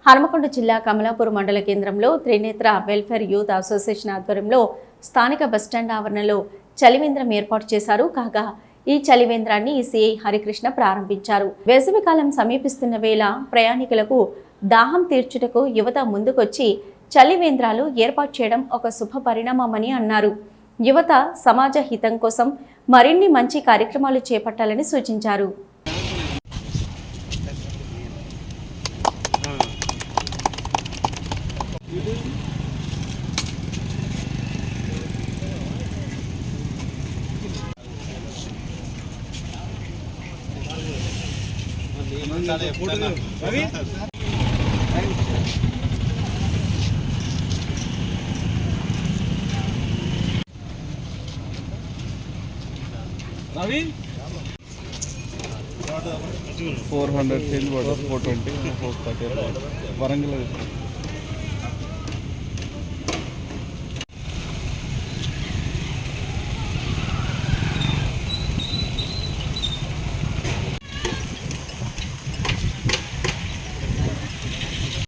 హనుమకొండ జిల్లా కమలాపూర్ మండల కేంద్రంలో త్రినేత్ర వెల్ఫేర్ యూత్ అసోసియేషన్ ఆధ్వర్యంలో స్థానిక బస్టాండ్ ఆవరణలో చలివేంద్రం ఏర్పాటు చేశారు. కాగా ఈ చలివేంద్రాన్ని సిఐ హరికృష్ణ ప్రారంభించారు. వేసవికాలం సమీపిస్తున్న వేళ ప్రయాణికులకు దాహం తీర్చుటకు యువత ముందుకొచ్చి చలివేంద్రాలు ఏర్పాటు చేయడం ఒక శుభ పరిణామమని అన్నారు. యువత సమాజ హితం కోసం మరిన్ని మంచి కార్యక్రమాలు చేపట్టాలని సూచించారు. रवि 400 420 430 वरंगल